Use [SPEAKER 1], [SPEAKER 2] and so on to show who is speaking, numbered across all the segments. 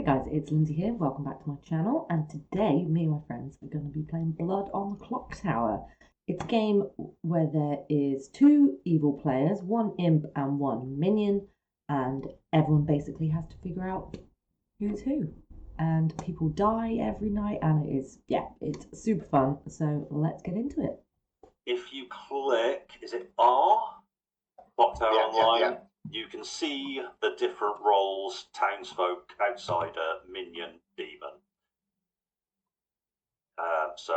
[SPEAKER 1] Hey guys, it's Lindsay here. Welcome back to my channel. And today, me and my friends are going to be playing Blood on the Clocktower. It's a game where there is two evil players, one imp and one minion, and everyone basically has to figure out who's who. And people die every night, and it's super fun. So let's get into it.
[SPEAKER 2] If you click, is it R? Clocktower Online. You can see the different roles: townsfolk, outsider, minion, demon. So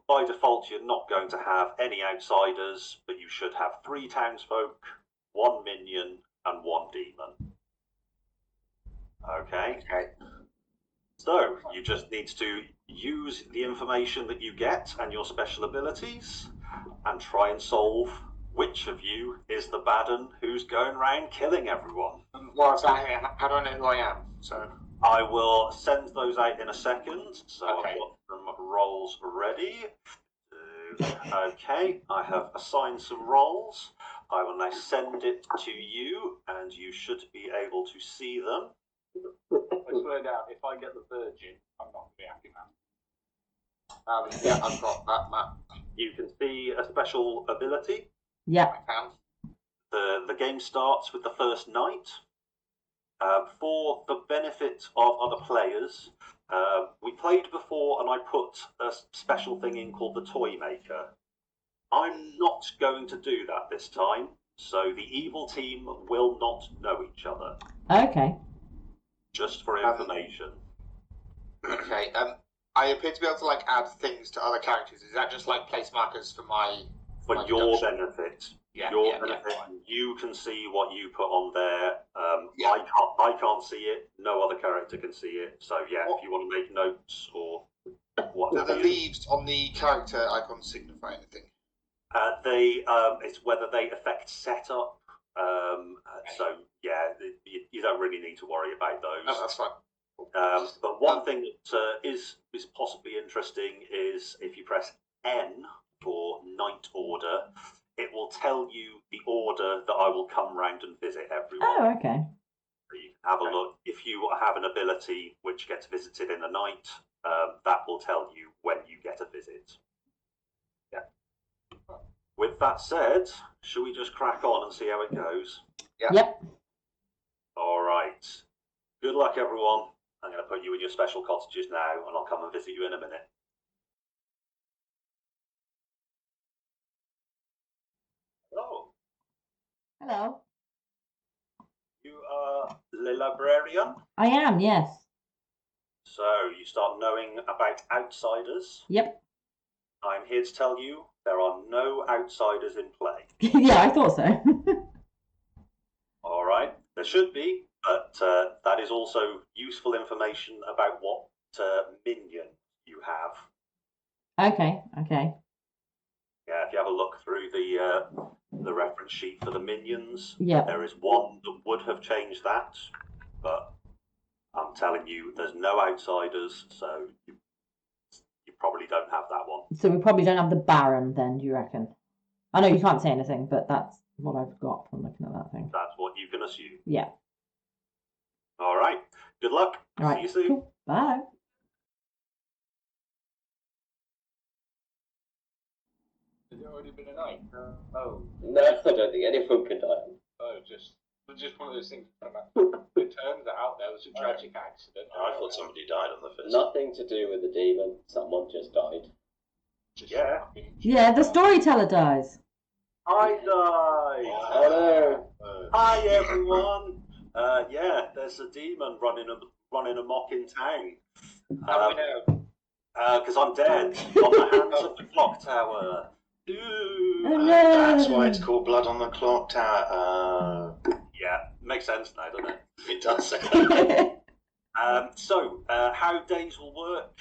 [SPEAKER 2] by default, you're not going to have any outsiders, but you should have 3 townsfolk, 1 minion, and 1 demon. Okay. So you just need to use the information that you get and your special abilities and try and solve which of you is the bad un who's going around killing everyone.
[SPEAKER 3] What's that? How do I know who I am? So
[SPEAKER 2] I will send those out in a second. So
[SPEAKER 3] okay.
[SPEAKER 2] I've got some rolls ready. Okay, I have assigned some rolls. I will now send it to you, and you should be able to see them.
[SPEAKER 4] I swear down, if I get the virgin, I'm not going to be happy, man.
[SPEAKER 3] Yeah, I've got that map.
[SPEAKER 2] You can see a special ability.
[SPEAKER 1] Yeah.
[SPEAKER 3] I found.
[SPEAKER 2] The game starts with the first night. For the benefit of other players, we played before and I put a special thing in called the Toy Maker. I'm not going to do that this time, so the evil team will not know each other.
[SPEAKER 1] Okay.
[SPEAKER 2] Just for information.
[SPEAKER 3] Okay. I appear to be able to add things to other characters. Is that just place markers for my?
[SPEAKER 2] For your benefit.
[SPEAKER 3] Yeah,
[SPEAKER 2] your benefit. You can see what you put on there. I can't see it. No other character can see it. So if you want to make notes or what.
[SPEAKER 3] Do the leaves on the character icon signify anything?
[SPEAKER 2] It's whether they affect setup. So you don't really need to worry about those.
[SPEAKER 3] No, that's fine.
[SPEAKER 2] But one thing that is possibly interesting is if you press N for night order, it will tell you the order that I will come round and visit everyone.
[SPEAKER 1] Oh, okay.
[SPEAKER 2] So you can have a look. If you have an ability which gets visited in the night, that will tell you when you get a visit. Yeah. With that said, should we just crack on and see how it goes?
[SPEAKER 3] Yeah.
[SPEAKER 1] Yep.
[SPEAKER 2] All right. Good luck, everyone. I'm going to put you in your special cottages now, and I'll come and visit you in a minute. Hello.
[SPEAKER 1] Hello.
[SPEAKER 2] You are the librarian?
[SPEAKER 1] I am, yes.
[SPEAKER 2] So you start knowing about outsiders.
[SPEAKER 1] Yep.
[SPEAKER 2] I'm here to tell you there are no outsiders in play.
[SPEAKER 1] Yeah, I thought so.
[SPEAKER 2] All right. There should be, but that is also useful information about what minion you have.
[SPEAKER 1] Okay.
[SPEAKER 2] Yeah, if you have a look through the reference sheet for the minions,
[SPEAKER 1] Yep.
[SPEAKER 2] there is one that would have changed that, but I'm telling you, there's no outsiders, so you probably don't have that one.
[SPEAKER 1] So we probably don't have the Baron then, do you reckon? I know you can't say anything, but that's what I've got from looking at that thing.
[SPEAKER 2] That's what you can assume.
[SPEAKER 1] Yeah.
[SPEAKER 2] All right. Good luck.
[SPEAKER 1] All right.
[SPEAKER 2] See you soon.
[SPEAKER 1] Cool. Bye.
[SPEAKER 4] Has it already been a night? Oh.
[SPEAKER 5] No, I don't think anyone can die.
[SPEAKER 4] Oh, just one of those things. It turns out there was a tragic accident.
[SPEAKER 6] I thought somebody died on the first.
[SPEAKER 5] Nothing to do with the demon. Someone just died.
[SPEAKER 1] Yeah, the storyteller dies.
[SPEAKER 2] I died.
[SPEAKER 5] Hello.
[SPEAKER 2] Hi, everyone. There's a demon running amok in town.
[SPEAKER 3] How do we know?
[SPEAKER 2] Because I'm dead on the hands of the clock tower. Ooh.
[SPEAKER 1] Oh, no.
[SPEAKER 6] That's why it's called Blood on the Clocktower.
[SPEAKER 2] Yeah, makes sense now, doesn't it?
[SPEAKER 6] It does.
[SPEAKER 2] So how days will work,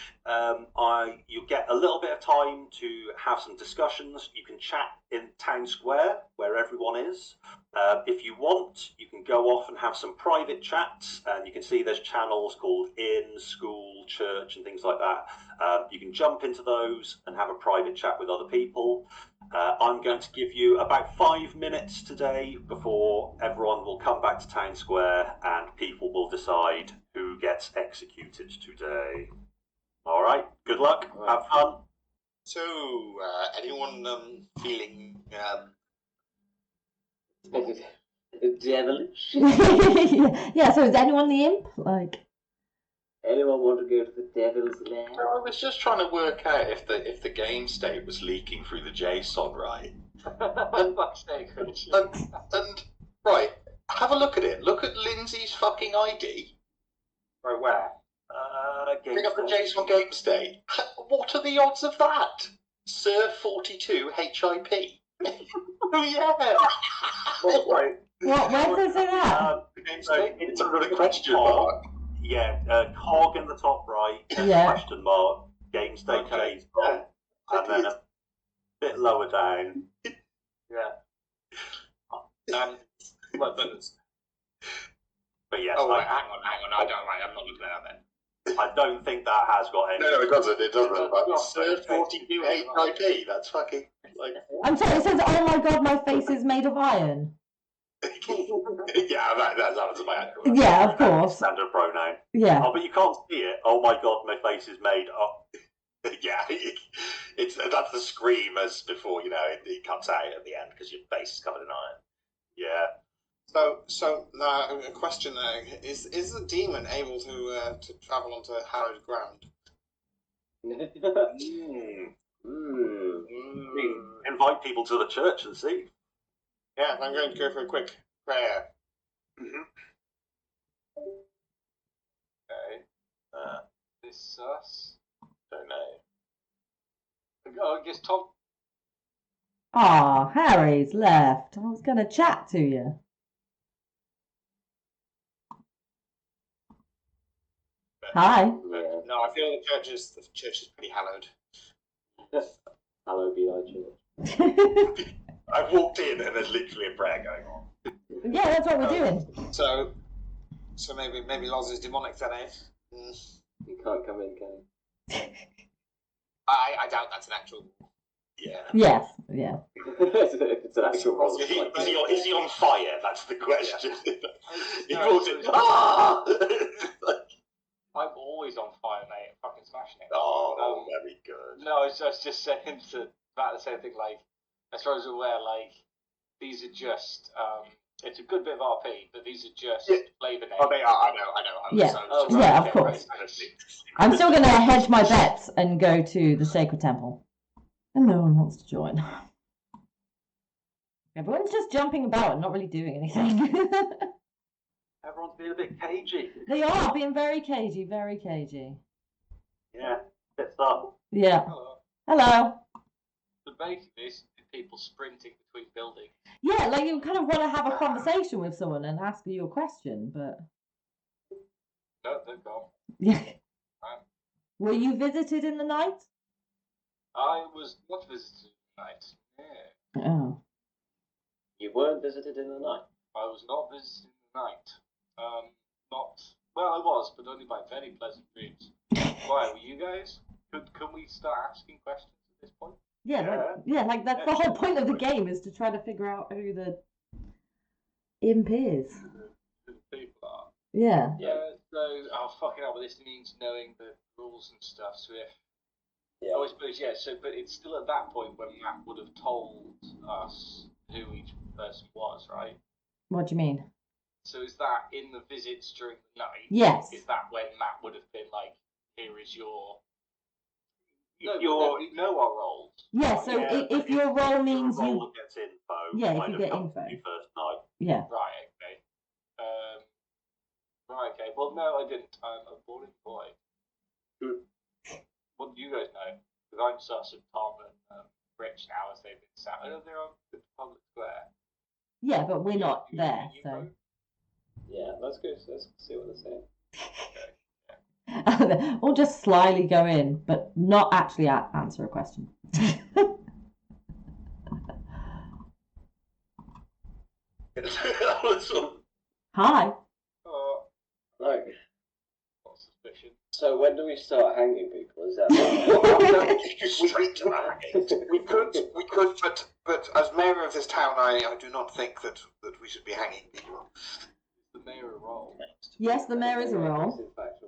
[SPEAKER 2] you get a little bit of time to have some discussions. You can chat in town square where everyone is. If you want, you can go off and have some private chats, and you can see there's channels called inn, school, church, and things like that. You can jump into those and have a private chat with other people. I'm going to give you about 5 minutes today before everyone will come back to town square and people will decide who gets executed today. All right. Good luck. Have fun.
[SPEAKER 3] So, anyone feeling
[SPEAKER 5] Devilish?
[SPEAKER 1] Yeah, so is anyone the imp? Like,
[SPEAKER 5] Anyone want to go to the devil's lair?
[SPEAKER 6] I was just trying to work out if the game state was leaking through the JSON, right?
[SPEAKER 4] Fuck's sake, Richard.
[SPEAKER 6] And right, have a look at it. Look at Lindsay's fucking ID.
[SPEAKER 4] Right, where?
[SPEAKER 6] Bring up the JSON game state. What are the odds of that? Sir 42 HIP.
[SPEAKER 3] Oh yeah.
[SPEAKER 2] Right.
[SPEAKER 1] what? Where does it say that?
[SPEAKER 6] It's under the question mark.
[SPEAKER 2] Yeah, cog in the top right,
[SPEAKER 1] Yeah.
[SPEAKER 2] question mark, game state
[SPEAKER 3] Okay.
[SPEAKER 2] JSON, and then a bit lower down.
[SPEAKER 4] Yeah.
[SPEAKER 3] What buttons?
[SPEAKER 2] But yes,
[SPEAKER 3] Oh,
[SPEAKER 2] I,
[SPEAKER 3] right, hang on. I don't. Right, I'm not looking at that then.
[SPEAKER 2] I don't think that has got any.
[SPEAKER 6] No, it doesn't. It doesn't. But
[SPEAKER 4] Well,
[SPEAKER 6] Sir
[SPEAKER 4] okay.
[SPEAKER 6] 42 HIP. That's fucking like.
[SPEAKER 1] I'm sorry, it says, oh my god, my face is made of iron.
[SPEAKER 6] Yeah, that was my answer.
[SPEAKER 1] Yeah, of course.
[SPEAKER 2] Standard pronoun.
[SPEAKER 1] Yeah.
[SPEAKER 2] Oh, but you can't see it. Oh my god, my face is made up.
[SPEAKER 6] Yeah, that's the scream as before, it cuts out at the end because your face is covered in iron.
[SPEAKER 2] Yeah.
[SPEAKER 3] So a question there: is the demon able to travel onto hallowed ground?
[SPEAKER 2] Invite people to the church and see.
[SPEAKER 3] Yeah, I'm going to go for a quick prayer.
[SPEAKER 4] Okay. This us.
[SPEAKER 6] Don't know.
[SPEAKER 4] Oh, I guess Tom.
[SPEAKER 1] Ah, Harry's left. I was going to chat to you. Hi.
[SPEAKER 5] Yeah.
[SPEAKER 3] No, I feel the church is pretty hallowed.
[SPEAKER 5] Hallowed be thy church.
[SPEAKER 6] I've walked in and there's literally a prayer going on.
[SPEAKER 1] Yeah, that's what we're doing.
[SPEAKER 3] So maybe Loz is demonic then, eh?
[SPEAKER 5] You can't come in, can
[SPEAKER 3] I doubt that's an actual.
[SPEAKER 6] Yeah.
[SPEAKER 1] Yes, yeah.
[SPEAKER 5] you? It's an actual role.
[SPEAKER 6] Is he on fire? That's the question. He
[SPEAKER 4] No,
[SPEAKER 6] walked in.
[SPEAKER 4] so-
[SPEAKER 6] Ah!
[SPEAKER 4] I'm always on fire, mate. Fucking smashing it.
[SPEAKER 6] Oh, very good.
[SPEAKER 4] No, I was just saying about the same thing. Like, as far as I'm aware, like these are just. It's a good bit of RP, but these are just flavor names.
[SPEAKER 3] Oh, they are. I know.
[SPEAKER 1] Yeah.
[SPEAKER 3] So,
[SPEAKER 1] Yeah, of course. I'm still going to hedge my bets and go to the Sacred Temple. And no one wants to join. Everyone's just jumping about and not really doing anything.
[SPEAKER 2] Everyone's being a bit cagey.
[SPEAKER 1] They are being very cagey, very cagey.
[SPEAKER 2] Yeah. Bit stuff.
[SPEAKER 1] Yeah.
[SPEAKER 4] Hello.
[SPEAKER 1] Hello.
[SPEAKER 4] So basically, it's people sprinting between buildings.
[SPEAKER 1] Yeah, like you kind of want to have a conversation with someone and ask you a question, but
[SPEAKER 4] No, they're gone.
[SPEAKER 1] yeah. Were you visited in the night?
[SPEAKER 4] I was not visited tonight. Yeah.
[SPEAKER 1] Oh.
[SPEAKER 5] You weren't visited in the night.
[SPEAKER 4] I was not visited in the night. Well, I was, but only by very pleasant dreams. Why, were you guys? Can we start asking questions at this point?
[SPEAKER 1] Yeah, like that's the whole point of the game is to try to figure out who the imp is.
[SPEAKER 4] Who the people are.
[SPEAKER 1] Yeah.
[SPEAKER 4] So, fucking hell, but this means knowing the rules and stuff, so if...
[SPEAKER 5] Yeah.
[SPEAKER 4] Oh, I suppose, yeah, but it's still at that point when Matt would have told us who each person was, right?
[SPEAKER 1] What do you mean?
[SPEAKER 4] So is that in the visits during the night?
[SPEAKER 1] Yes.
[SPEAKER 4] Is that when Matt would have been like, here is your...
[SPEAKER 2] Your-
[SPEAKER 4] we know our roles.
[SPEAKER 1] Yeah, so if your role means
[SPEAKER 2] your
[SPEAKER 1] you...
[SPEAKER 2] role gets info.
[SPEAKER 1] Yeah, if
[SPEAKER 2] might
[SPEAKER 1] you
[SPEAKER 2] have
[SPEAKER 1] get
[SPEAKER 2] come
[SPEAKER 1] info.
[SPEAKER 2] to you first night.
[SPEAKER 1] Yeah.
[SPEAKER 4] Right, okay. Right, okay. Well, no, I didn't. I'm a boring boy. What do you guys know? Because I'm sus of Tom and Rich now as they've been sat. I know they're on the public square.
[SPEAKER 1] Yeah, but we're not
[SPEAKER 4] You-
[SPEAKER 1] there,
[SPEAKER 4] you
[SPEAKER 1] so...
[SPEAKER 4] both?
[SPEAKER 5] Yeah, let's go. Let's see what they're saying.
[SPEAKER 1] Or just slyly go in, but not actually answer a question. Hi.
[SPEAKER 5] No.
[SPEAKER 4] What suspicion?
[SPEAKER 5] So when do we start hanging people? Is that
[SPEAKER 6] Straight to that. We could, but as mayor of this town, I do not think that we should be hanging people.
[SPEAKER 4] The mayor role.
[SPEAKER 1] Yes, the mayor is a role.
[SPEAKER 5] In fact, a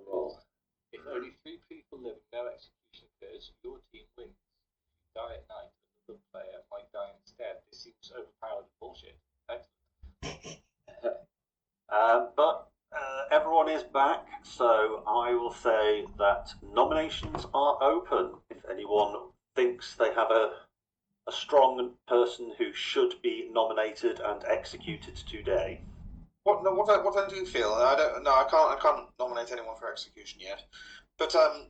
[SPEAKER 4] only 3 people living, no execution occurs, your team wins. If you die at night, another player might die instead. This seems overpowered bullshit. Excellent.
[SPEAKER 2] But everyone is back, so I will say that nominations are open. If anyone thinks they have a strong person who should be nominated and executed today.
[SPEAKER 6] What I do feel, I can't nominate anyone for execution yet. But I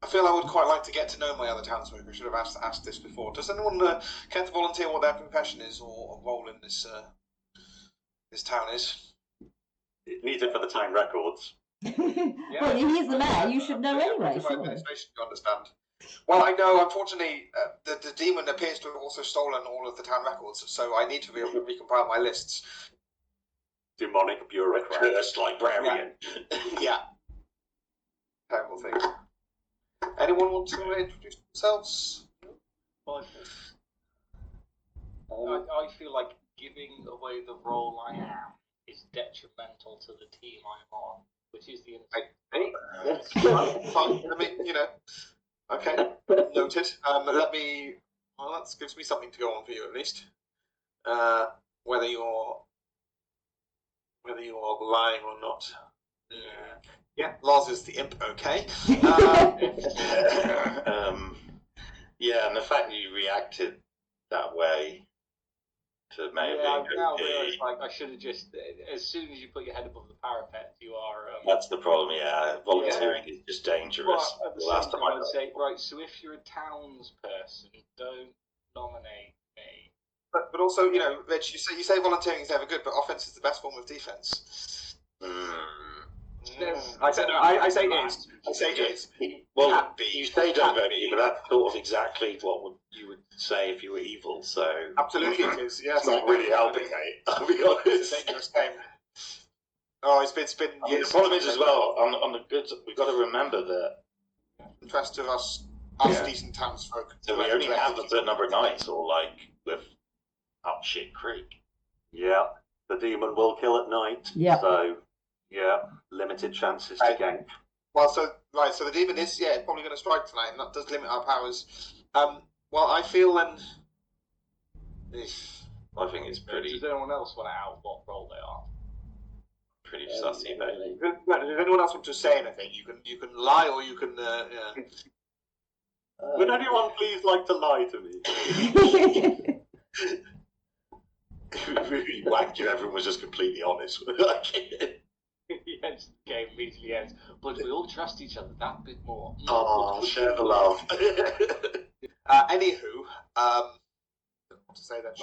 [SPEAKER 6] feel I would quite like to get to know my other townsfolk. I should have asked this before. Does anyone care to volunteer what their profession is or role in this town is?
[SPEAKER 2] It needs it for the town records.
[SPEAKER 1] Well, he's the mayor. You should know anyway. Sure.
[SPEAKER 6] Administration, you understand. Well, I know. Unfortunately, the demon appears to have also stolen all of the town records, so I need to be able to recompile my lists.
[SPEAKER 2] Demonic bureaucrat.
[SPEAKER 7] Cursed librarian.
[SPEAKER 6] Yeah. Terrible thing. Anyone want to introduce themselves?
[SPEAKER 4] Well, I feel like giving away the role I am is detrimental to the team I'm on, which is the
[SPEAKER 6] Fine. I mean, okay, noted. That gives me something to go on for you at least. Whether you're lying or not. Yeah, Lars is the imp. Okay.
[SPEAKER 7] Yeah, and the fact that you reacted that way to Mayor
[SPEAKER 4] I
[SPEAKER 7] being
[SPEAKER 4] now
[SPEAKER 7] OP,
[SPEAKER 4] realise I should have just, as soon as you put your head above the parapet, you are.
[SPEAKER 7] that's the problem. Yeah, volunteering is just dangerous.
[SPEAKER 4] But at the
[SPEAKER 7] Last
[SPEAKER 4] same
[SPEAKER 7] time
[SPEAKER 4] time,
[SPEAKER 7] I
[SPEAKER 4] I'd say, right, so if you're a townsperson, don't nominate me.
[SPEAKER 6] But also, Rich, you say volunteering is never good, but offense is the best form of defense. I say it is. I say it is.
[SPEAKER 7] Well, you say don't vote me, but that's sort of exactly what you would say if you were evil. So
[SPEAKER 6] Absolutely, it is. Yes,
[SPEAKER 7] it's not really helping, mate. I'll be honest.
[SPEAKER 6] It's a dangerous game. Oh, it's been
[SPEAKER 7] I mean, the problem is as well on the goods. We've got to remember that
[SPEAKER 6] interest of us decent townsfolk.
[SPEAKER 7] so we only have a certain number of nights, or like with up shit creek.
[SPEAKER 2] Yeah, the demon will kill at night.
[SPEAKER 1] Yeah.
[SPEAKER 2] So, yeah, limited chances to gank.
[SPEAKER 6] Well, so the demon is probably going to strike tonight, and that does limit our powers. Well, I feel then.
[SPEAKER 7] I think it's pretty
[SPEAKER 4] Does anyone else want to out what role they are?
[SPEAKER 7] pretty sussy, mate.
[SPEAKER 6] Does anyone else want to say anything? You can lie, or you can.
[SPEAKER 2] Would anyone please like to lie to me?
[SPEAKER 7] Really wacked you. Everyone was just completely honest.
[SPEAKER 4] Yes, the game immediately ends. But we all trust each other that bit more.
[SPEAKER 7] Oh, share the love.
[SPEAKER 6] Anywho, to say that.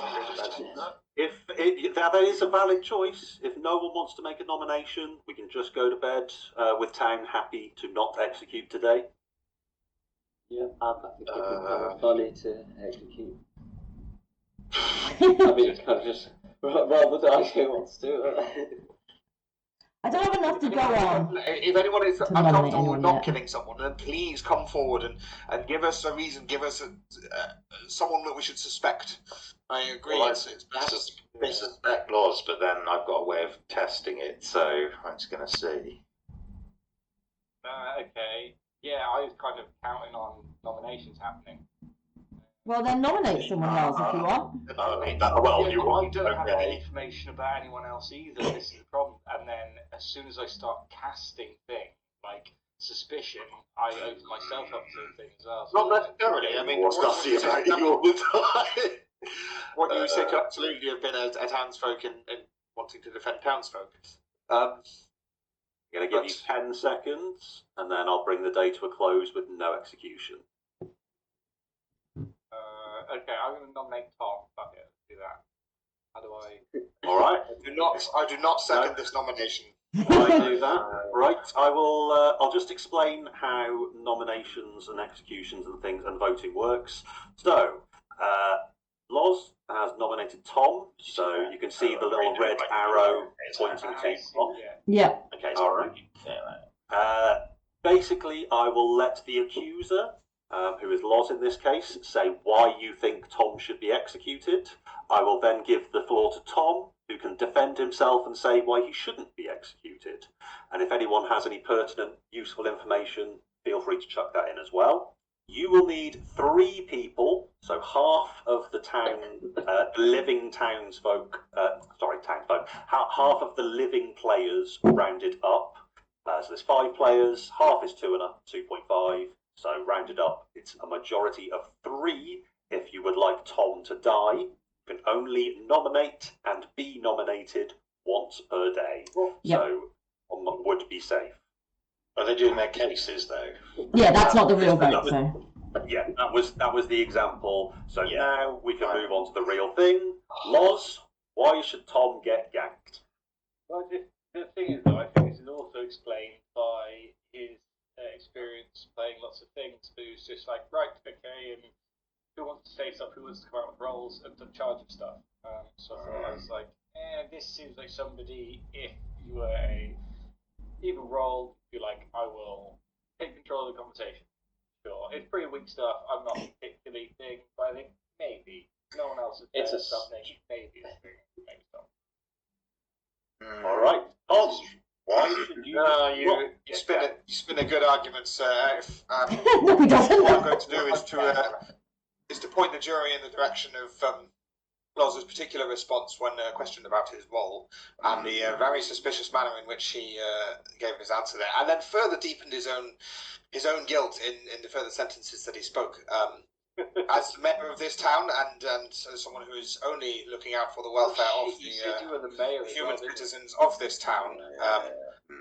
[SPEAKER 2] That is a valid choice. If no one wants to make a nomination, we can just go to bed with town happy to not execute today.
[SPEAKER 5] Yeah, I think it would be kind of funny to execute. I mean, it's kind of just rather than I who wants to.
[SPEAKER 1] I don't have enough to go on.
[SPEAKER 6] If anyone is
[SPEAKER 1] nominate
[SPEAKER 6] uncomfortable
[SPEAKER 1] anyone
[SPEAKER 6] with not
[SPEAKER 1] yet.
[SPEAKER 6] killing someone, then please come forward and give us a reason. Give us someone that we should suspect. I agree.
[SPEAKER 7] Well,
[SPEAKER 6] it's
[SPEAKER 7] I suspect laws, but then I've got a way of testing it, so I'm just going to see.
[SPEAKER 4] Okay. Yeah, I was kind of counting on nominations happening.
[SPEAKER 1] Well, then nominate someone else if you want.
[SPEAKER 7] I mean, well,
[SPEAKER 4] Yeah,
[SPEAKER 7] you
[SPEAKER 4] but
[SPEAKER 7] want
[SPEAKER 4] I don't have any
[SPEAKER 7] okay.
[SPEAKER 4] information about anyone else either. This is the problem. And then as soon as I start casting things like suspicion, I open myself up to things as well. So
[SPEAKER 6] not necessarily. I mean,
[SPEAKER 7] What's nothing about you all the time?
[SPEAKER 6] what you say could absolutely have been a townsfolk and wanting to defend townsfolk.
[SPEAKER 2] I'm going to give you 10 seconds, and then I'll bring the day to a close with no execution.
[SPEAKER 4] okay, I'm going to nominate Tom. Fuck it, let's do that. How do I?
[SPEAKER 2] All right.
[SPEAKER 6] I do not second this nomination.
[SPEAKER 2] I do that. Right. I will. I'll just explain how nominations and executions and things and voting works. So, Loz has nominated Tom. So you can see the little red arrow pointing to Tom.
[SPEAKER 1] Yeah.
[SPEAKER 7] Okay,
[SPEAKER 2] All right. Basically, I will let the accuser, who is Loz in this case, say why you think Tom should be executed. I will then give the floor to Tom, who can defend himself and say why he shouldn't be executed. And if anyone has any pertinent, useful information feel free to chuck that in as well. You will need 3 people, so half of the town, living townsfolk, half of the living players rounded up. So there's 5 players, half is 2 and up, 2.5. So rounded up, it's a majority of 3. If you would like Tom to die, you can only nominate and be nominated once per day.
[SPEAKER 1] Yep.
[SPEAKER 2] So Tom would be safe.
[SPEAKER 7] Are they doing their cases though?
[SPEAKER 1] Yeah, that's not the real vote, so.
[SPEAKER 2] Yeah, that was the example. So now we can move on to the real thing. Loz, why should Tom get ganked?
[SPEAKER 4] Well, the thing is, though, I think this is also explained by his experience playing lots of things. But he was just like, right, okay, and who wants to say stuff? Who wants to come out with roles and to charge of stuff? So I thought, I was like, this seems like somebody. If you were a even role, you're like, I will take control of the conversation. Sure, it's pretty weak stuff. I'm not particularly thing, but I think maybe no one else has done something. Maybe it's maybe stop.
[SPEAKER 2] All right, Tom. Why should you?
[SPEAKER 6] You spin a good argument, sir.
[SPEAKER 1] No, he doesn't.
[SPEAKER 6] What I'm going to do is to point the jury in the direction of Loz's particular response when questioned about his role and the very suspicious manner in which he gave his answer there, and then further deepened his own guilt in the further sentences that he spoke. As the mayor of this town and as someone who is only looking out for the welfare of the human citizens of this town,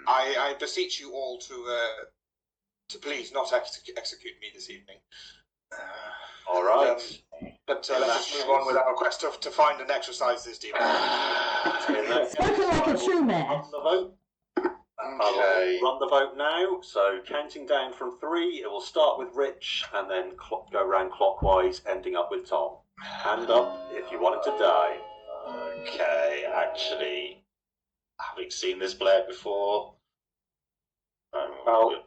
[SPEAKER 6] I beseech you all to please not execute me this evening.
[SPEAKER 2] All right.
[SPEAKER 6] But let's just move on with our quest to find and exercise this demon.
[SPEAKER 1] Spoken like a true mayor.
[SPEAKER 2] Run the vote.
[SPEAKER 7] Okay.
[SPEAKER 2] I'll run the vote now. So counting down from 3, it will start with Rich and then go round clockwise, ending up with Tom. Hand up if you want him to die.
[SPEAKER 7] Okay, actually, having seen this play out before,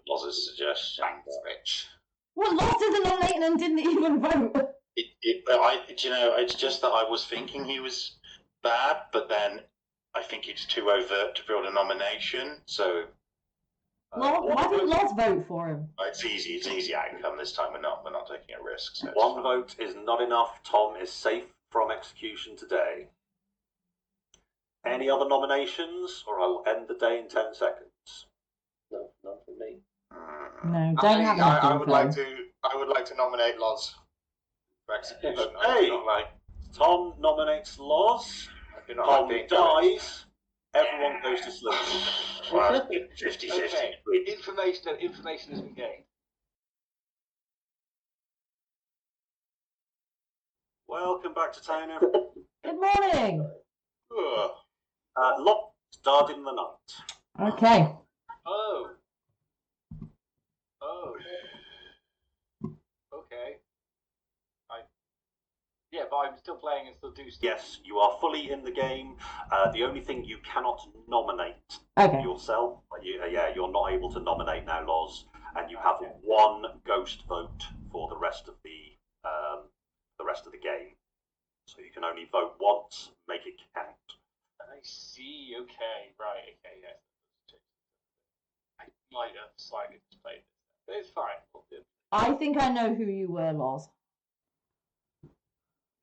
[SPEAKER 7] Loz's suggestion.
[SPEAKER 6] Thanks, Rich.
[SPEAKER 1] Well, Loz didn't nominate and didn't even vote.
[SPEAKER 7] It's just that I was thinking he was bad, but then I think it's too overt to build a nomination. So,
[SPEAKER 1] Why didn't Loz vote for him?
[SPEAKER 7] it's easy. It's an easy outcome this time. We're not taking a risk. So
[SPEAKER 2] One vote is not enough. Tom is safe from execution today. Any other nominations, or I will end the day in 10 seconds.
[SPEAKER 5] No, not for me.
[SPEAKER 1] No, don't have
[SPEAKER 6] I
[SPEAKER 1] anything.
[SPEAKER 6] would like to nominate Loz for execution.
[SPEAKER 2] Hey.
[SPEAKER 6] Not like
[SPEAKER 2] Tom nominates Loz. Tom dies. Everyone goes to sleep.
[SPEAKER 7] 50-50.
[SPEAKER 4] Okay. Information has been gained.
[SPEAKER 2] Welcome back to town, everyone.
[SPEAKER 1] Good morning.
[SPEAKER 2] Lock started in the night.
[SPEAKER 1] Okay.
[SPEAKER 4] Oh. Okay. Yeah, but I'm still playing and still do stuff.
[SPEAKER 2] Yes, you are fully in the game. The only thing you cannot nominate
[SPEAKER 1] Okay.
[SPEAKER 2] yourself. You're not able to nominate now, Loz, and you have 1 ghost vote for the rest of the game. So you can only vote once, make it count.
[SPEAKER 4] I see. Okay. Right. Okay. Yes. I might have slightly displayed this, but it's fine.
[SPEAKER 1] I think I know who you were, Loz.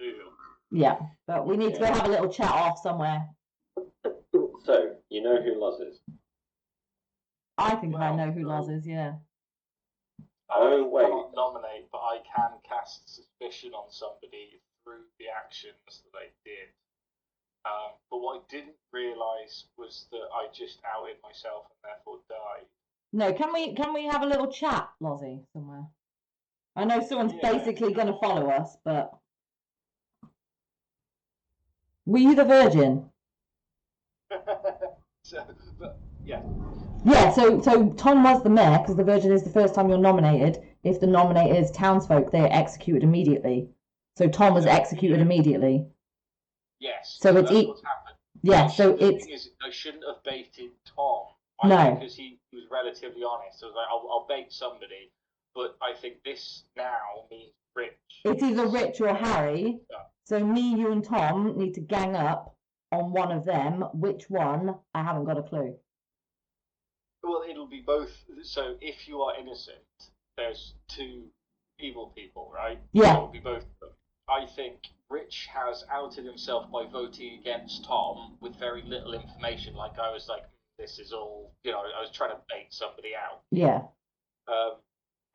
[SPEAKER 4] Ooh.
[SPEAKER 1] Yeah, but we need to go have a little chat off somewhere.
[SPEAKER 5] So, you know who Loz is?
[SPEAKER 1] I think I know who Loz is, yeah.
[SPEAKER 5] Oh, wait.
[SPEAKER 4] I cannot nominate, but I can cast suspicion on somebody through the actions that they did. But what I didn't realise was that I just outed myself and therefore died.
[SPEAKER 1] No, can we have a little chat, Lozzie, somewhere? I know someone's basically going to follow us, but... Were you the Virgin? Yeah, so Tom was the mayor, because the Virgin is the first time you're nominated. If the nominator is townsfolk, they are executed immediately. So Tom was executed immediately.
[SPEAKER 4] Yes.
[SPEAKER 1] So
[SPEAKER 4] that's
[SPEAKER 1] it's...
[SPEAKER 4] what's happened.
[SPEAKER 1] Yeah, so
[SPEAKER 4] the
[SPEAKER 1] it's...
[SPEAKER 4] thing is, I shouldn't have baited Tom.
[SPEAKER 1] No.
[SPEAKER 4] Because he was relatively honest. So I was like, I'll bait somebody. But I think this now means Rich.
[SPEAKER 1] It's either Rich or Harry. So me, you and Tom need to gang up on one of them. Which one? I haven't got a clue.
[SPEAKER 4] Well, it'll be both. So if you are innocent, there's two evil people, right?
[SPEAKER 1] Yeah.
[SPEAKER 4] So it would be both of them. I think Rich has outed himself by voting against Tom with very little information. Like, I was like, this is all, I was trying to bait somebody out.
[SPEAKER 1] Yeah.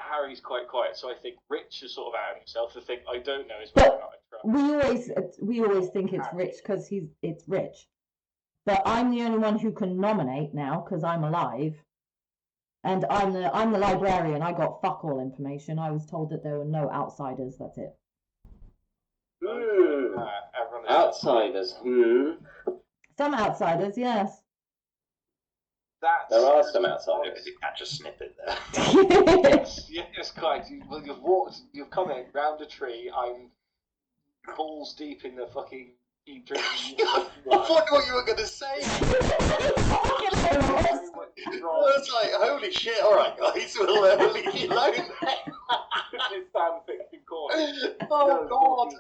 [SPEAKER 4] Harry's quite quiet, so I think Rich has sort of outed himself. The thing I don't know is whether or not I trust.
[SPEAKER 1] We always think it's Rich because it's Rich. But I'm the only one who can nominate now because I'm alive. And I'm the librarian. I got fuck all information. I was told that there were no outsiders. That's it.
[SPEAKER 5] Outsiders.
[SPEAKER 1] Some outsiders, yes.
[SPEAKER 5] There are some outsiders.
[SPEAKER 7] You can't just snip it there.
[SPEAKER 4] Yes, quite. You've come in, round a tree. I'm balls deep in the fucking drinking.
[SPEAKER 6] I wonder what you were going to say. I was like, holy shit, alright guys, we'll leave you alone.
[SPEAKER 4] It's fanfic in court.
[SPEAKER 6] Oh god.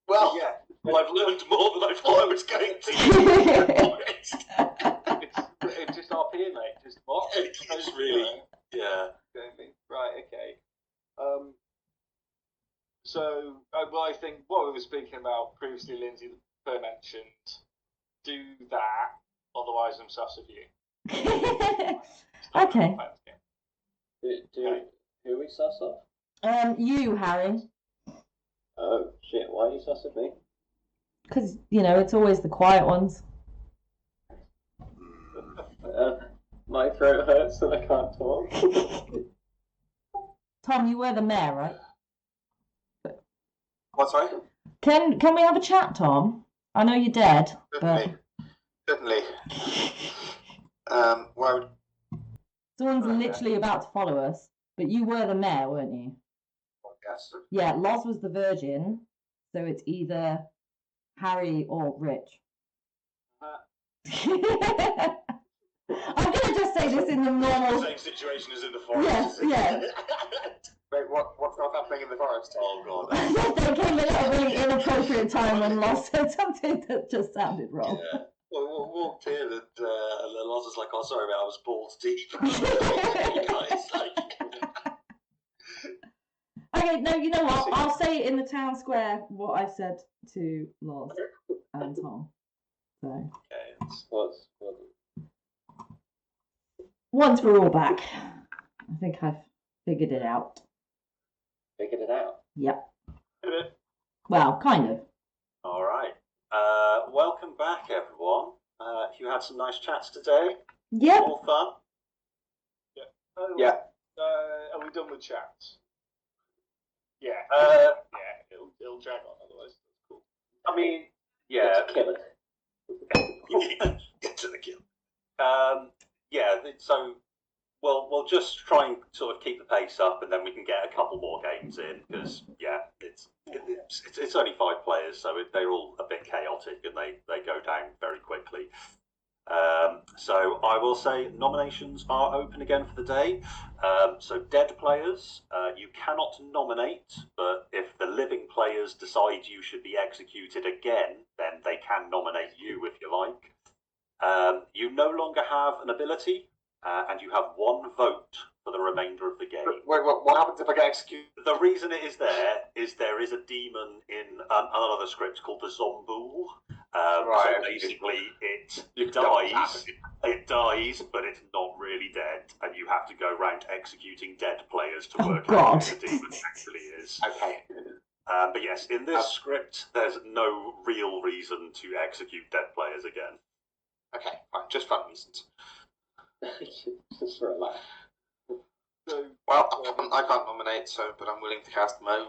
[SPEAKER 6] Well,
[SPEAKER 2] Yeah, well, I've learned more than I thought I was going to.
[SPEAKER 4] It's just RP, mate. Just what?
[SPEAKER 2] It's really, yeah.
[SPEAKER 4] Right, okay. So, I think what we were speaking about previously, Lindsay mentioned, do that, otherwise I'm sus of you.
[SPEAKER 1] Okay.
[SPEAKER 5] Who are we sus of?
[SPEAKER 1] You, Harry.
[SPEAKER 5] Oh, shit, why are you sus of me?
[SPEAKER 1] Because, it's always the quiet ones.
[SPEAKER 5] My throat hurts and I can't talk.
[SPEAKER 1] Tom, you were the mayor, right?
[SPEAKER 6] what's right?
[SPEAKER 1] Can we have a chat, Tom? I know you're dead, but
[SPEAKER 6] Certainly. Well,
[SPEAKER 1] someone's literally about to follow us. But you were the mayor, weren't you?
[SPEAKER 6] yes.
[SPEAKER 1] Yeah, Loz was the virgin, so it's either Harry or Rich. I'm gonna just say this in the normal.
[SPEAKER 2] Same situation as in the forest.
[SPEAKER 1] Yes, yeah.
[SPEAKER 6] Wait, what's not happening in the forest?
[SPEAKER 2] Oh god.
[SPEAKER 1] There came a really inappropriate time when Loz said something that just sounded wrong.
[SPEAKER 2] Yeah. Well, we walked in and Loz was like, "Oh, sorry, mate, I was balls deep."
[SPEAKER 1] Okay, no, you know what? I'll say in the town square what I said to Loz and Tom. So.
[SPEAKER 2] Okay.
[SPEAKER 5] What's
[SPEAKER 1] Once we're all back, I think I've figured it out.
[SPEAKER 5] figured it out?
[SPEAKER 1] Yep. Well, kind of.
[SPEAKER 2] All right. Welcome back, everyone. You had some nice chats today.
[SPEAKER 1] Yep.
[SPEAKER 2] All fun.
[SPEAKER 6] Yeah.
[SPEAKER 4] Are we done with chats? Yeah. It'll drag on otherwise. That's cool.
[SPEAKER 2] I mean, yeah.
[SPEAKER 5] Let's kill it.
[SPEAKER 2] Get to the kill. Yeah. So, we'll just try and sort of keep the pace up, and then we can get a couple more games in because, yeah, it's only 5 players, so they're all a bit chaotic and they go down very quickly. So I will say nominations are open again for the day. So dead players, you cannot nominate, but if the living players decide you should be executed again, then they can nominate you if you like. You no longer have an ability, and you have 1 vote for the remainder of the game.
[SPEAKER 6] Wait, what happens if I get executed?
[SPEAKER 2] The reason it is there is a demon in another script called the Zombool.
[SPEAKER 6] Right.
[SPEAKER 2] So basically, it
[SPEAKER 6] You don't have
[SPEAKER 2] dies. It dies, but it's not really dead, and you have to go around executing dead players to
[SPEAKER 1] Oh,
[SPEAKER 2] work
[SPEAKER 1] God.
[SPEAKER 2] out who the demon actually is.
[SPEAKER 6] Okay.
[SPEAKER 2] But yes, in this script, there's no real reason to execute dead players again.
[SPEAKER 6] Okay, fine. Just fun reasons.
[SPEAKER 5] Just for a laugh.
[SPEAKER 4] So,
[SPEAKER 6] Well, I can't nominate, but I'm willing to cast Mo.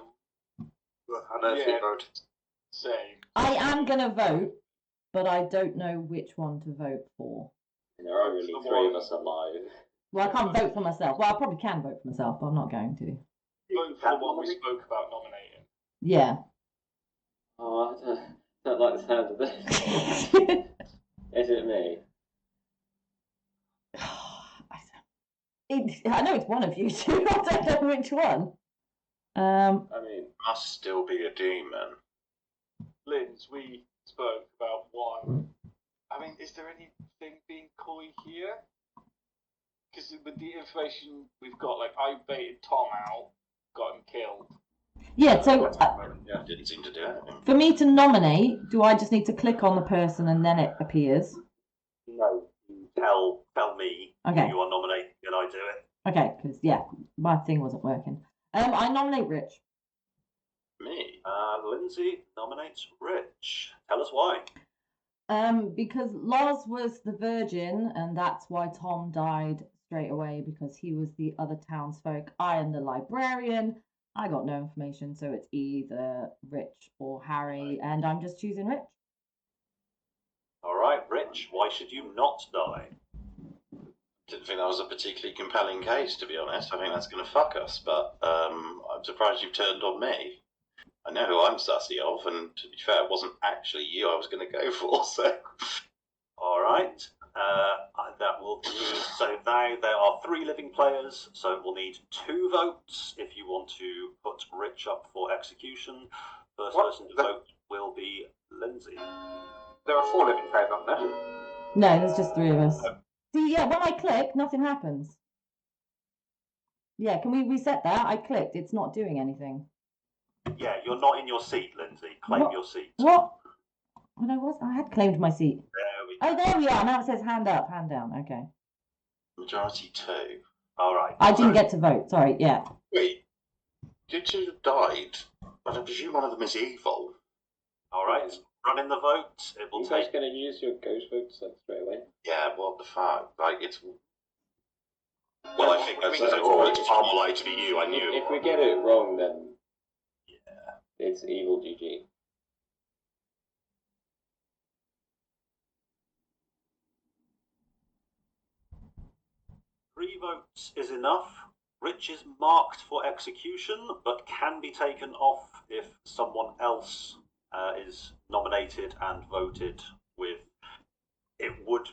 [SPEAKER 6] I know if you vote.
[SPEAKER 4] same.
[SPEAKER 1] I am going to vote, but I don't know which one to vote for.
[SPEAKER 5] There are only 3 of us alive.
[SPEAKER 1] Well, I can't vote for myself. Well, I probably can vote for myself, but I'm not going to.
[SPEAKER 4] Vote for the one we spoke about nominating.
[SPEAKER 1] Yeah.
[SPEAKER 5] Oh, I don't like the sound of this. Is it me?
[SPEAKER 1] I know it's one of you two. I don't know which one.
[SPEAKER 5] I mean,
[SPEAKER 7] Must still be a demon.
[SPEAKER 4] Linz, we spoke about one. I mean, is there anything being coy here? because with the information we've got, like I baited Tom out, got him killed.
[SPEAKER 1] Yeah, so
[SPEAKER 7] Yeah, didn't seem to do anything.
[SPEAKER 1] for me to nominate, do I just need to click on the person and then it appears?
[SPEAKER 2] No, you tell me
[SPEAKER 1] Okay.
[SPEAKER 2] who you are nominating, and I do it.
[SPEAKER 1] Okay, because yeah, my thing wasn't working. I nominate Rich.
[SPEAKER 7] Me?
[SPEAKER 2] Lindsay nominates Rich. Tell us why.
[SPEAKER 1] Because Loz was the virgin, and that's why Tom died straight away, because he was the other townsfolk. I am the librarian. I got no information, so it's either Rich or Harry, and I'm just choosing Rich.
[SPEAKER 2] All right, Rich, why should you not die?
[SPEAKER 7] Didn't think that was a particularly compelling case, to be honest. I think that's going to fuck us, but I'm surprised you've turned on me. I know who I'm sussy of, and to be fair, it wasn't actually you I was going to go for, so...
[SPEAKER 2] All right, that will be... So now there are 3 living players, so we'll need 2 votes if you want to put Rich up for execution. First person to vote will be Lindsay.
[SPEAKER 3] There are 4 living players, aren't there?
[SPEAKER 1] No, there's just 3 of us. See, yeah, when I click, nothing happens. Yeah, can we reset that? I clicked, it's not doing anything.
[SPEAKER 2] Yeah, you're not in your seat, Lindsay. Claim
[SPEAKER 1] What?
[SPEAKER 2] your seat.
[SPEAKER 1] What? I had claimed my seat.
[SPEAKER 2] There we go.
[SPEAKER 1] Oh, there we are. Now it says hand up, hand down. Okay.
[SPEAKER 7] Majority 2.
[SPEAKER 2] All right.
[SPEAKER 1] I didn't get to vote. Sorry. Yeah.
[SPEAKER 7] Wait, did you have died? I presume one of them is evil.
[SPEAKER 2] All right. Running the vote. It will
[SPEAKER 5] You guys
[SPEAKER 2] take...
[SPEAKER 5] going to use your ghost votes like straight away?
[SPEAKER 7] Yeah, what the fuck? Like, it's... Well, I think that's
[SPEAKER 3] We-
[SPEAKER 7] it's far more likely to be you, I knew.
[SPEAKER 5] If we get it wrong, then it's evil GG.
[SPEAKER 2] Three votes is enough. Rich is marked for execution, but can be taken off if someone else is nominated and voted with.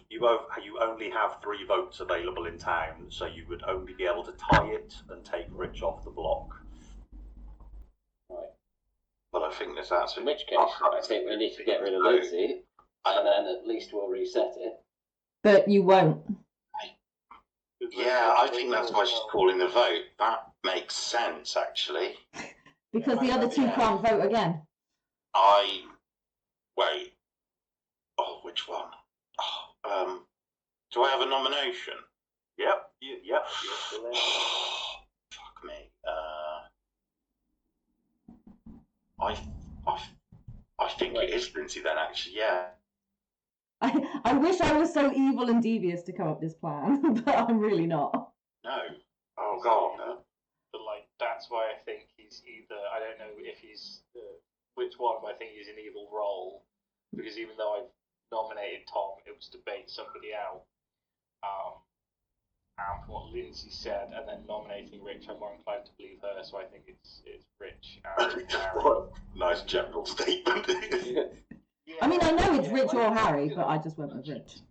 [SPEAKER 2] You only have 3 votes available in town, so you would only be able to tie it and take Rich off the block.
[SPEAKER 5] Right.
[SPEAKER 7] Well, I think there's that.
[SPEAKER 5] In which case, I think we need to get rid of Lindsay, and then at least we'll reset it.
[SPEAKER 1] But you won't.
[SPEAKER 7] Yeah, I think that's why she's calling the vote. That makes sense, actually.
[SPEAKER 1] Because the other 2 can't vote again.
[SPEAKER 7] Wait. Oh, which one? Oh, do I have a nomination?
[SPEAKER 2] Yep, you're still in.
[SPEAKER 7] Fuck me. I think it is Lindsay then, actually, yeah.
[SPEAKER 1] I wish I was so evil and devious to come up with this plan, but I'm really not.
[SPEAKER 7] No. Oh, God. No.
[SPEAKER 4] But like, that's why I think he's either, I don't know if he's which one, but I think he's an evil role, because even though I've nominated Tom, it was to bait somebody out. And from what Lindsay said, and then nominating Rich, I'm more inclined to believe her, so I think it's Rich and Harry.
[SPEAKER 7] What a nice general statement.
[SPEAKER 4] Yeah,
[SPEAKER 1] I mean, I know it's Rich
[SPEAKER 4] like,
[SPEAKER 1] or Harry, but I just went with Rich.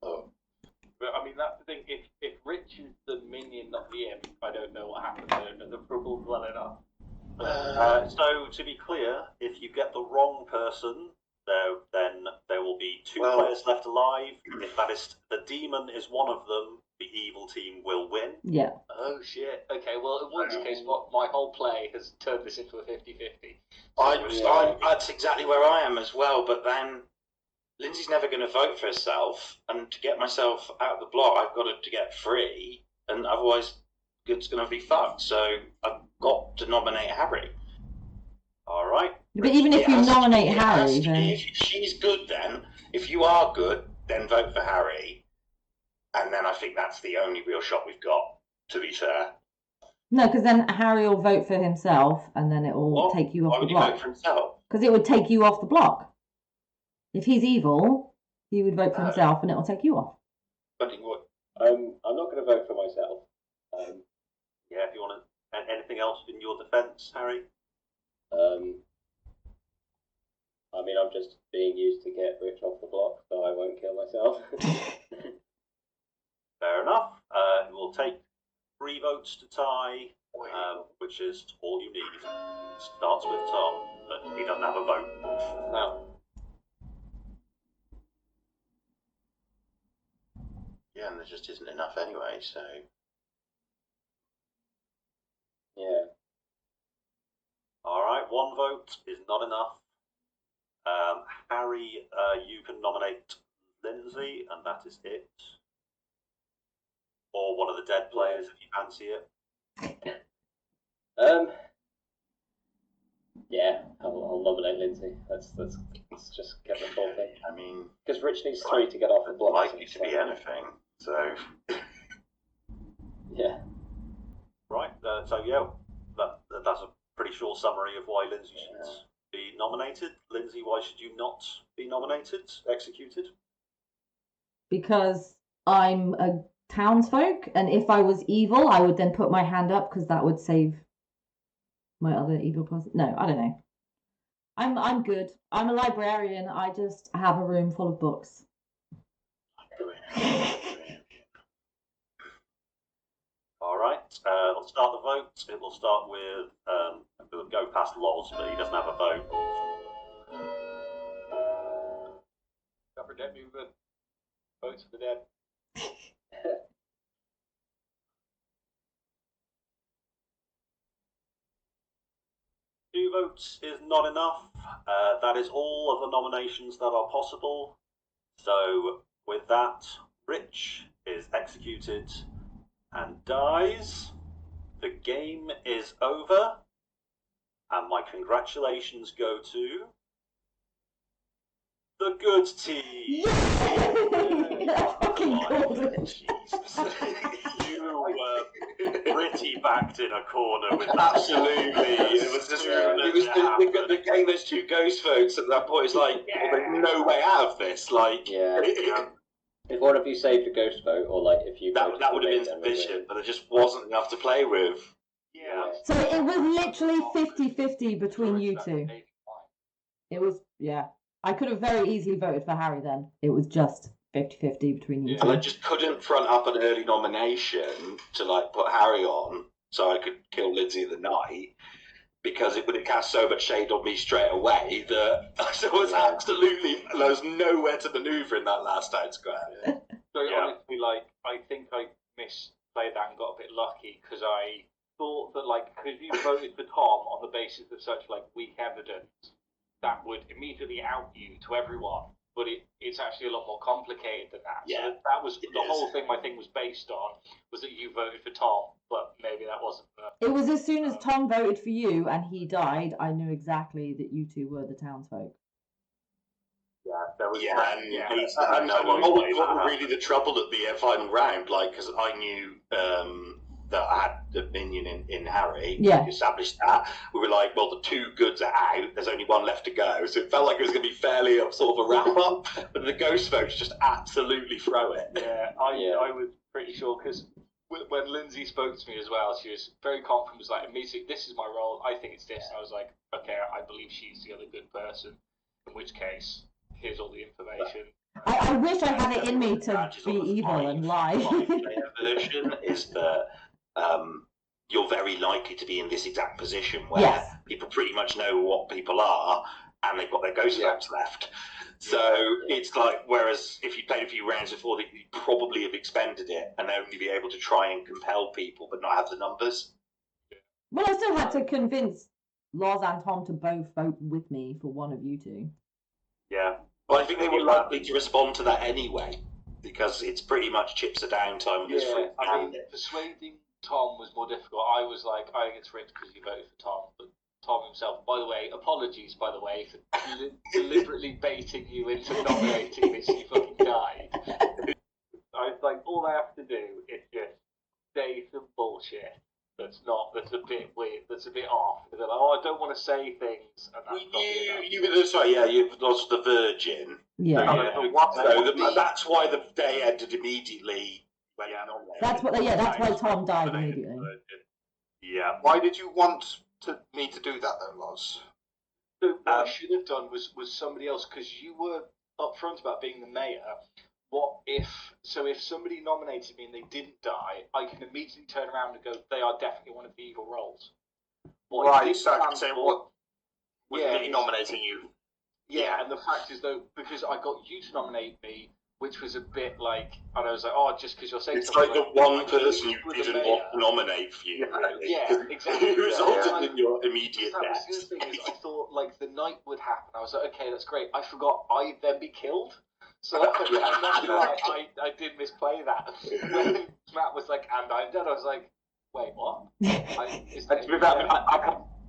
[SPEAKER 7] Oh.
[SPEAKER 4] But I mean, that's the thing. If Rich is the minion, not the imp, I don't know what happened. I don't know the rule well enough.
[SPEAKER 2] So, to be clear, if you get the wrong person, then there will be 2 players left alive. If that is the demon is one of them, the evil team will win.
[SPEAKER 1] Yeah.
[SPEAKER 4] Oh shit. Okay, well, in which case, my whole play has turned this into a 50-50.
[SPEAKER 7] That's exactly where I am as well, but then Lindsay's never going to vote for herself, and to get myself out of the block, I've got to get free, and otherwise it's going to be fucked, so I've got to nominate Harry.
[SPEAKER 2] All right.
[SPEAKER 1] But even if you nominate Harry, then...
[SPEAKER 7] If she's good, then, if you are good, then vote for Harry, and then I think that's the only real shot we've got, to be fair.
[SPEAKER 1] No, because then Harry will vote for himself, and then it will take you off
[SPEAKER 7] Why
[SPEAKER 1] the
[SPEAKER 7] would he
[SPEAKER 1] block.
[SPEAKER 7] vote for himself?
[SPEAKER 1] Because it would take you off the block. If he's evil, he would vote for himself, and it will take you off.
[SPEAKER 7] But he would.
[SPEAKER 5] I'm not going to vote for myself.
[SPEAKER 2] Yeah, if you want to... Anything else in your defence, Harry?
[SPEAKER 5] I mean, I'm just being used to get Rich off the block, so I won't kill myself.
[SPEAKER 2] Fair enough. It will take 3 votes to tie, which is all you need. Starts with Tom, but he doesn't have a vote.
[SPEAKER 3] No.
[SPEAKER 7] Yeah, and there just isn't enough anyway, so...
[SPEAKER 5] Yeah.
[SPEAKER 2] Alright, 1 vote is not enough. Harry, you can nominate Lindsay, and that is it. Or one of the dead players if you fancy it.
[SPEAKER 5] Yeah, I'll nominate Lindsay. Let's just get the full thing.
[SPEAKER 7] I mean...
[SPEAKER 5] Because Rich needs 3 to get off the block.
[SPEAKER 7] Likely to be anything, so...
[SPEAKER 5] Yeah.
[SPEAKER 2] Right, so yeah, that's a pretty short summary of why Lindsay should be nominated. Lindsay, why should you not be nominated, executed?
[SPEAKER 1] Because I'm a townsfolk, and if I was evil, I would then put my hand up because that would save my other evil person. No, I don't know. I'm good. I'm a librarian. I just have a room full of books.
[SPEAKER 2] All right, I'll start the vote. It will start with we'll go past Loz, but he doesn't have a vote.
[SPEAKER 4] Cover dead movement. Votes for the dead.
[SPEAKER 2] 2 votes is not enough. That is all of the nominations that are possible. So with that, Rich is executed and dies. The game is over, and my congratulations go to the good team.
[SPEAKER 1] Fucking called it.
[SPEAKER 2] Jesus. You were pretty backed in a corner with
[SPEAKER 7] Absolutely. It was just the game. Those 2 ghost votes at that point. It's like, there's no way out of this. Like,
[SPEAKER 5] Yeah. If one of you saved a ghost vote, or like if you
[SPEAKER 7] that would have been sufficient, but there just wasn't enough to play with.
[SPEAKER 2] Yeah.
[SPEAKER 1] So it was literally 50-50 between you two. It was, yeah. I could have very easily voted for Harry then. It was just 50-50 between you
[SPEAKER 7] And I
[SPEAKER 1] two.
[SPEAKER 7] just couldn't front up an early nomination to like put Harry on so I could kill Lindsay in the night, because it would have cast so much shade on me straight away that there was there was nowhere to manoeuvre in that last town square.
[SPEAKER 4] So honestly, like, I think I misplayed that and got a bit lucky, because I thought that, like, because you voted for Tom on the basis of such, like, weak evidence, that would immediately out you to everyone. But it's actually a lot more complicated than that.
[SPEAKER 7] Yeah,
[SPEAKER 4] so that was the whole thing my thing was based on, was that you voted for Tom, but maybe that wasn't the...
[SPEAKER 1] It was as soon as Tom voted for you and he died, I knew exactly that you two were the townsfolk.
[SPEAKER 2] Yeah, there was
[SPEAKER 7] what was really the trouble at the final round, like, because I knew that I had the minion in Harry.
[SPEAKER 1] Yeah.
[SPEAKER 7] We established that. We were like, well, the 2 goods are out. There's only 1 left to go. So it felt like it was going to be fairly sort of a wrap up. But the ghost votes just absolutely throw it.
[SPEAKER 4] Yeah, I was pretty sure, because when Lindsay spoke to me as well, she was very confident, was like, immediately, this is my role, I think it's this. And I was like, okay, I believe she's the other good person. In which case, here's all the information.
[SPEAKER 1] I wish I had it in me to be evil and lie.
[SPEAKER 7] The version is that you're very likely to be in this exact position where people pretty much know what people are and they've got their ghost votes left. So it's like, whereas if you played a few rounds before, that you'd probably have expended it and only be able to try and compel people but not have the numbers.
[SPEAKER 1] Well, I still had to convince Loz and Tom to both vote with me for one of you two.
[SPEAKER 2] Yeah.
[SPEAKER 7] Well, I think they were likely to respond to that anyway, because it's pretty much chips a down time.
[SPEAKER 4] I mean, persuading Tom was more difficult. I was like, I think it's Rich because you voted for Tom, but Tom himself, by the way, apologies, by the way, for deliberately baiting you into nominating this, you fucking died. I was like, all I have to do is just say some bullshit that's a bit weird, that's a bit off. They're like, I don't want to say things, and that's
[SPEAKER 7] you've lost the virgin.
[SPEAKER 1] Yeah.
[SPEAKER 7] That's why the day ended immediately.
[SPEAKER 1] That's why Tom died immediately.
[SPEAKER 2] Yeah.
[SPEAKER 6] Why did you want me to do that though, Loz?
[SPEAKER 4] So what I should have done was somebody else, because you were upfront about being the mayor. If somebody nominated me and they didn't die, I can immediately turn around and go, they are definitely one of the evil roles.
[SPEAKER 6] Right, so I can say what was really nominating you.
[SPEAKER 4] Yeah, and the fact is though, because I got you to nominate me, which was a bit like, and I was like, oh, just because you're saying
[SPEAKER 2] It's
[SPEAKER 4] something
[SPEAKER 2] like the one person you
[SPEAKER 4] with the
[SPEAKER 2] didn't
[SPEAKER 4] mayor.
[SPEAKER 2] want to nominate for you, really.
[SPEAKER 4] Yeah, exactly.
[SPEAKER 2] It resulted
[SPEAKER 4] Yeah.
[SPEAKER 2] in your immediate
[SPEAKER 4] That was
[SPEAKER 2] death.
[SPEAKER 4] the other thing is I thought like the night would happen. I was like, okay, that's great. I forgot I'd then be killed. So I'm not sure I did misplay that. When Matt was like, and I'm dead, I was like, wait, what?
[SPEAKER 3] And to be fair,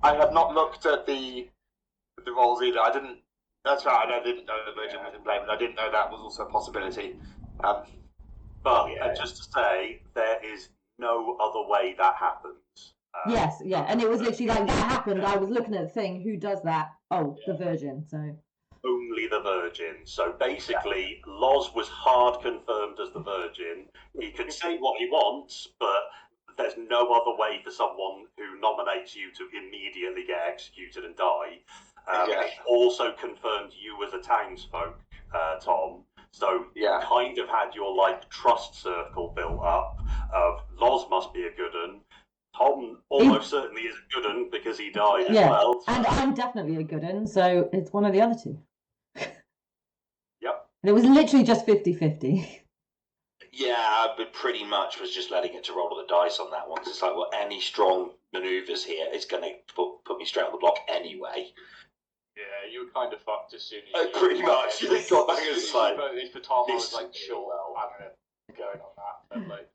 [SPEAKER 3] I have not looked at the rolls either. I didn't. That's right. I didn't know the Virgin was in play, but I didn't know that was also a possibility.
[SPEAKER 2] But just to say, there is no other way that happens.
[SPEAKER 1] Yes, yeah, and it was literally like that happened. I was looking at the thing. Who does that? Oh, the Virgin. So
[SPEAKER 2] only the Virgin. So basically, Loz was hard confirmed as the Virgin. He can say what he wants, but there's no other way for someone who nominates you to immediately get executed and die. It also confirmed you as a townsfolk, Tom. So you kind of had your trust circle built up of Loz must be a good un. Tom almost certainly is a good un because he died as well.
[SPEAKER 1] And I'm definitely a good un, so it's one of the other two.
[SPEAKER 2] Yep.
[SPEAKER 1] And it was literally just 50-50.
[SPEAKER 7] Yeah, but pretty much was just letting it to roll of the dice on that one. 'Cause it's like, well, any strong manoeuvres here is going to put me straight on the block anyway.
[SPEAKER 4] Yeah, you were kind of fucked as soon as you
[SPEAKER 7] pretty much. You got back as like,
[SPEAKER 4] for Tom, I was like, sure, I'm going to go in on that. But like,